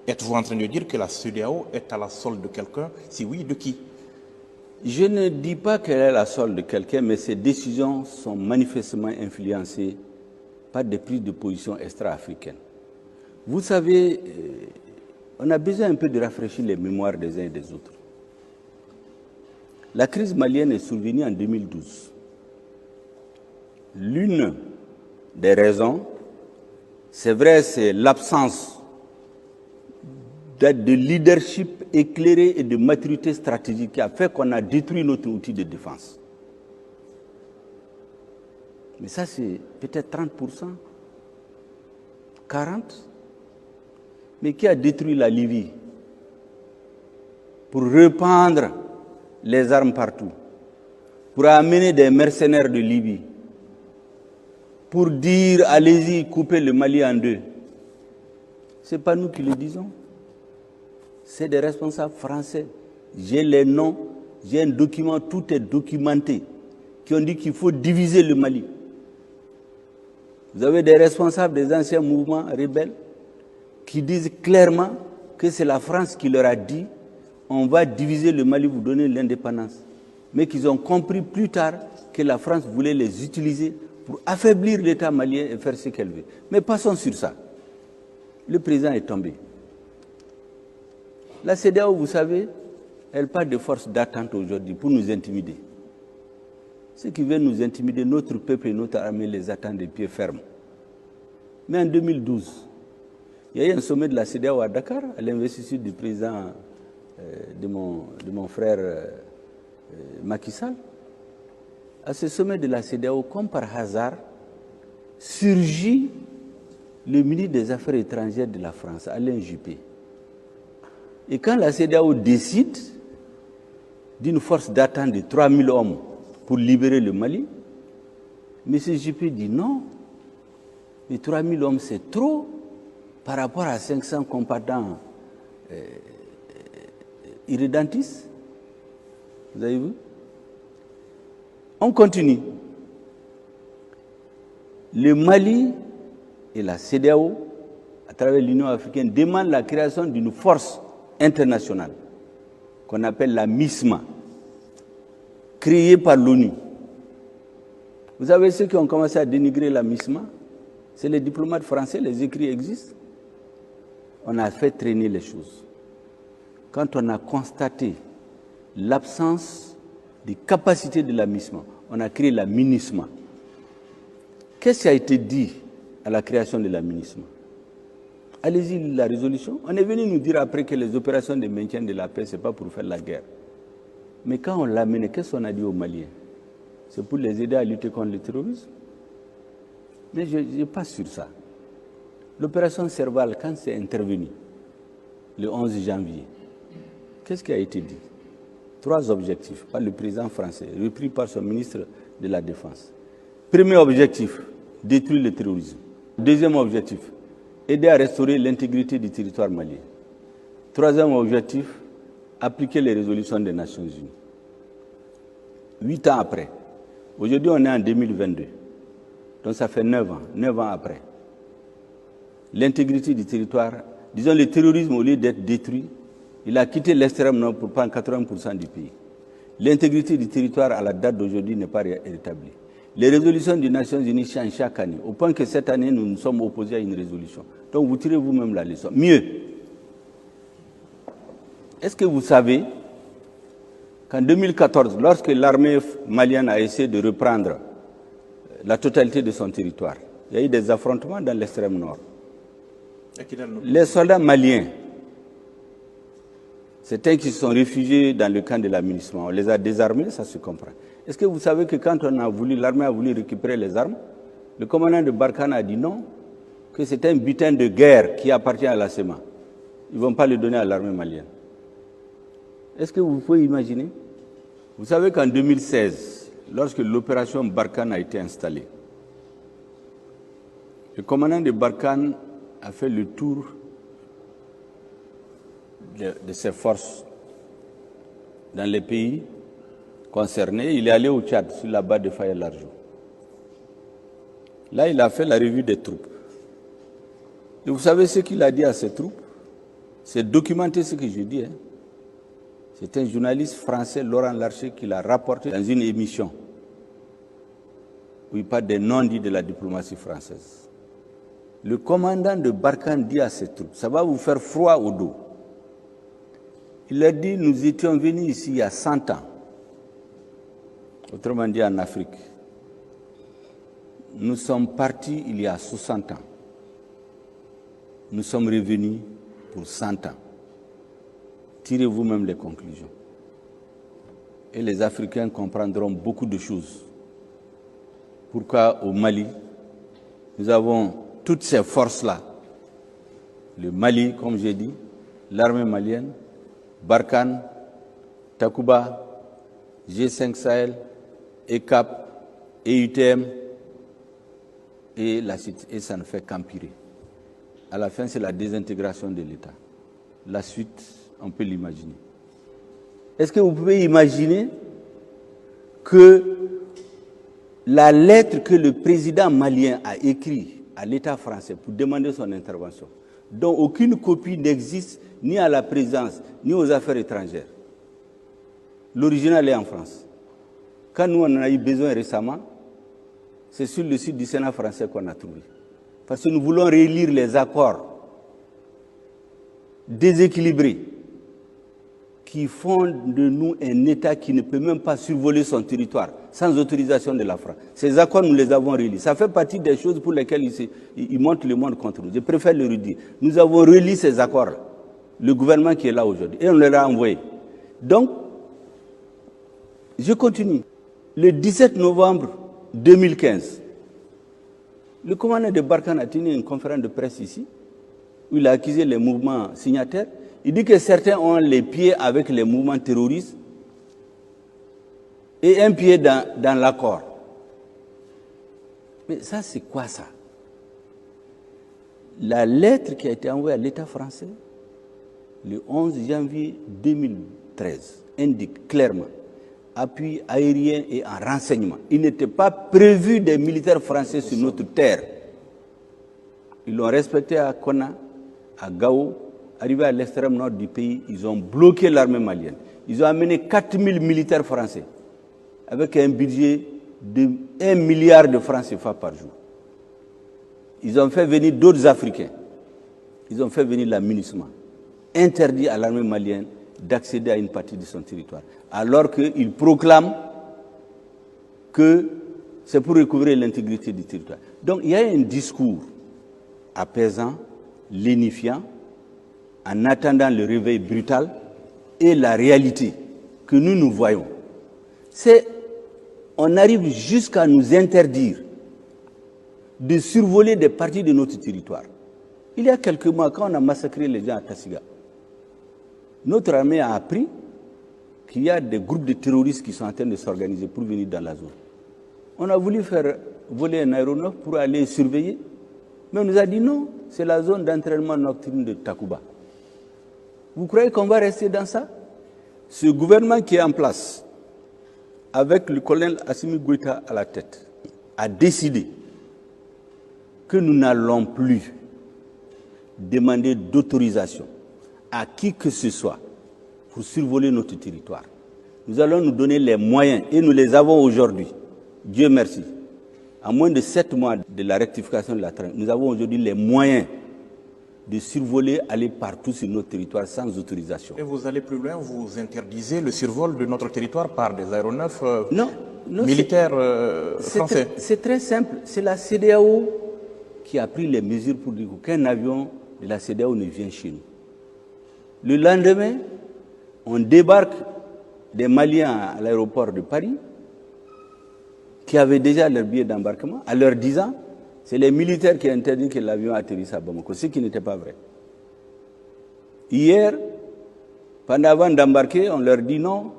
Êtes-vous en train de dire que la CEDEAO est à la solde de quelqu'un? Si oui, de qui? Je ne dis pas qu'elle est la solde de quelqu'un, mais ces décisions sont manifestement influencées par des prises de position extra-africaines. Vous savez, on a besoin un peu de rafraîchir les mémoires des uns et des autres. La crise malienne est survenue en 2012. L'une des raisons, c'est vrai, c'est l'absence de leadership éclairé et de maturité stratégique qui a fait qu'on a détruit notre outil de défense. Mais ça, c'est peut-être 30%, 40%. Mais qui a détruit la Libye pour répandre les armes partout, pour amener des mercenaires de Libye, pour dire allez-y, coupez le Mali en deux? Ce n'est pas nous qui le disons. C'est des responsables français. J'ai les noms, j'ai un document, tout est documenté, qui ont dit qu'il faut diviser le Mali. Vous avez des responsables des anciens mouvements rebelles qui disent clairement que c'est la France qui leur a dit on va diviser le Mali, vous donner l'indépendance. Mais qu'ils ont compris plus tard que la France voulait les utiliser pour affaiblir l'État malien et faire ce qu'elle veut. Mais passons sur ça. Le président est tombé. La CEDEAO, vous savez, elle parle de forces d'attente aujourd'hui pour nous intimider. Ceux qui veulent nous intimider, notre peuple et notre armée les attendent de pied ferme. Mais en 2012, il y a eu un sommet de la CEDEAO à Dakar, à l'investiture du président de mon frère Macky Sall. À ce sommet de la CEDEAO, comme par hasard, surgit le ministre des Affaires étrangères de la France, Alain Juppé. Et quand la CEDEAO décide d'une force d'attente de 3000 hommes pour libérer le Mali, M. Juppé dit non, mais 3000 hommes c'est trop par rapport à 500 combattants irrédentistes. Vous avez vu? On continue. Le Mali et la CEDEAO, à travers l'Union africaine, demandent la création d'une force internationale qu'on appelle la MISMA, créée par l'ONU. Vous savez ceux qui ont commencé à dénigrer la MISMA? C'est les diplomates français, les écrits existent. On a fait traîner les choses. Quand on a constaté l'absence des capacités de la MISMA, on a créé la MINUSMA. Qu'est-ce qui a été dit à la création de la MINUSMA? Allez-y, la résolution. On est venu nous dire après que les opérations de maintien de la paix, ce n'est pas pour faire la guerre. Mais quand on l'a mené, qu'est-ce qu'on a dit aux Maliens? C'est pour les aider à lutter contre le terrorisme. Mais je passe sur ça. L'opération Serval, quand c'est intervenu, le 11 janvier, qu'est-ce qui a été dit? 3 objectifs par le président français, repris par son ministre de la Défense. Premier objectif, détruire le terrorisme. Deuxième objectif, aider à restaurer l'intégrité du territoire malien. Troisième objectif, appliquer les résolutions des Nations Unies. 8 ans après, aujourd'hui on est en 2022, donc ça fait 9 ans après. L'intégrité du territoire, disons le terrorisme au lieu d'être détruit, il a quitté l'extrême nord pour prendre 80% du pays. L'intégrité du territoire à la date d'aujourd'hui n'est pas rétablie. Les résolutions des Nations Unies changent chaque année, au point que cette année, nous nous sommes opposés à une résolution. Donc vous tirez vous-même la leçon. Mieux, est-ce que vous savez qu'en 2014, lorsque l'armée malienne a essayé de reprendre la totalité de son territoire, il y a eu des affrontements dans l'extrême nord. Les soldats maliens, certains qui se sont réfugiés dans le camp de la MINUSMA, on les a désarmés, ça se comprend. Est-ce que vous savez que quand l'armée a voulu récupérer les armes, le commandant de Barkhane a dit non, que c'est un butin de guerre qui appartient à la SEMA. Ils ne vont pas le donner à l'armée malienne. Est-ce que vous pouvez imaginer? Vous savez qu'en 2016, lorsque l'opération Barkhane a été installée, le commandant de Barkhane a fait le tour de ses forces dans les pays concernés. Il est allé au Tchad, sur la base de Faye-Largeau. Là, il a fait la revue des troupes. Et vous savez ce qu'il a dit à ces troupes? C'est documenté ce que je dis. C'est un journaliste français, Laurent Larcher, qui l'a rapporté dans une émission où il parle des non-dits de la diplomatie française. Le commandant de Barkhane dit à ses troupes, ça va vous faire froid au dos. Il a dit, nous étions venus ici il y a 100 ans, autrement dit en Afrique. Nous sommes partis il y a 60 ans. Nous sommes revenus pour 100 ans. Tirez vous-même les conclusions. Et les Africains comprendront beaucoup de choses. Pourquoi au Mali, nous avons toutes ces forces-là. Le Mali, comme j'ai dit, l'armée malienne, Barkhane, Takuba, G5 Sahel, ECAP, EUTM, et ça ne fait qu'empirer. À la fin, c'est la désintégration de l'État. La suite, on peut l'imaginer. Est-ce que vous pouvez imaginer que la lettre que le président malien a écrite à l'État français pour demander son intervention, dont aucune copie n'existe ni à la présidence, ni aux affaires étrangères. L'original est en France. Quand nous on en a eu besoin récemment, c'est sur le site du Sénat français qu'on a trouvé. Parce que nous voulons relire les accords déséquilibrés qui font de nous un État qui ne peut même pas survoler son territoire sans autorisation de la France. Ces accords, nous les avons relis. Ça fait partie des choses pour lesquelles ils montent le monde contre nous. Je préfère le redire. Nous avons relis ces accords-là, le gouvernement qui est là aujourd'hui, et on les a envoyés. Donc, je continue. Le 17 novembre 2015, le commandant de Barkhane a tenu une conférence de presse ici, où il a accusé les mouvements signataires. Il dit que certains ont les pieds avec les mouvements terroristes et un pied dans l'accord. Mais ça, c'est quoi ça? La lettre qui a été envoyée à l'État français le 11 janvier 2013 indique clairement appui aérien et en renseignement. Il n'était pas prévu des militaires français sur notre terre. Ils l'ont respecté à Konna, à Gao. Arrivés à l'extrême nord du pays, ils ont bloqué l'armée malienne. Ils ont amené 4000 militaires français avec un budget de 1 milliard de francs CFA par jour. Ils ont fait venir d'autres Africains. Ils ont fait venir la MINUSMA, interdit à l'armée malienne d'accéder à une partie de son territoire, alors qu'ils proclament que c'est pour recouvrer l'intégrité du territoire. Donc il y a un discours apaisant, lénifiant, en attendant le réveil brutal et la réalité que nous voyons. On arrive jusqu'à nous interdire de survoler des parties de notre territoire. Il y a quelques mois, quand on a massacré les gens à Tassiga, notre armée a appris qu'il y a des groupes de terroristes qui sont en train de s'organiser pour venir dans la zone. On a voulu faire voler un aéronef pour aller surveiller, mais on nous a dit non, c'est la zone d'entraînement nocturne de Takuba. Vous croyez qu'on va rester dans ça? Ce gouvernement qui est en place, avec le colonel Assimi Goïta à la tête, a décidé que nous n'allons plus demander d'autorisation à qui que ce soit pour survoler notre territoire. Nous allons nous donner les moyens, et nous les avons aujourd'hui. Dieu merci. À moins de 7 mois de la rectification de la traîne, nous avons aujourd'hui les moyens de survoler, aller partout sur notre territoire sans autorisation. Et vous allez plus loin, vous interdisez le survol de notre territoire par des aéronefs militaires français. C'est très simple. C'est la CEDEAO qui a pris les mesures pour dire qu'aucun avion de la CEDEAO ne vient chez nous. Le lendemain, on débarque des Maliens à l'aéroport de Paris qui avaient déjà leur billet d'embarquement en leur disant c'est les militaires qui ont interdit que l'avion atterrisse à Bamako, ce qui n'était pas vrai. Hier, avant d'embarquer, on leur dit non,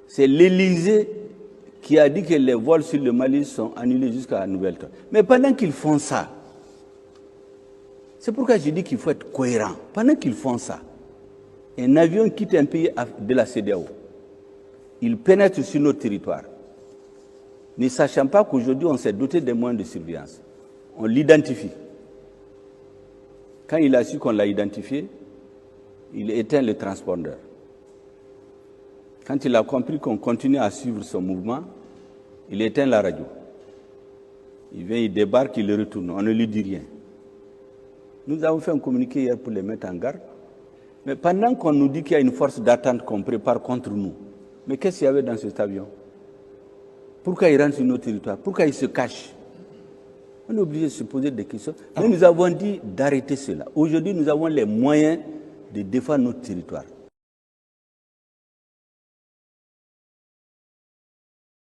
c'est l'Élysée qui a dit que les vols sur le Mali sont annulés jusqu'à Nouvelle-Temps. Mais pendant qu'ils font ça, c'est pourquoi je dis qu'il faut être cohérent. Pendant qu'ils font ça, un avion quitte un pays de la CEDEAO, il pénètre sur notre territoire, ne sachant pas qu'aujourd'hui on s'est doté des moyens de surveillance. On l'identifie. Quand il a su qu'on l'a identifié, il éteint le transpondeur. Quand il a compris qu'on continue à suivre son mouvement, il éteint la radio. Il vient, il débarque, il le retourne. On ne lui dit rien. Nous avons fait un communiqué hier pour les mettre en garde. Mais pendant qu'on nous dit qu'il y a une force d'attente qu'on prépare contre nous, mais qu'est-ce qu'il y avait dans cet avion? Pourquoi il rentre sur nos territoires? Pourquoi il se cache? On est obligé de se poser des questions. Mais nous avons dit d'arrêter cela. Aujourd'hui, nous avons les moyens de défendre notre territoire.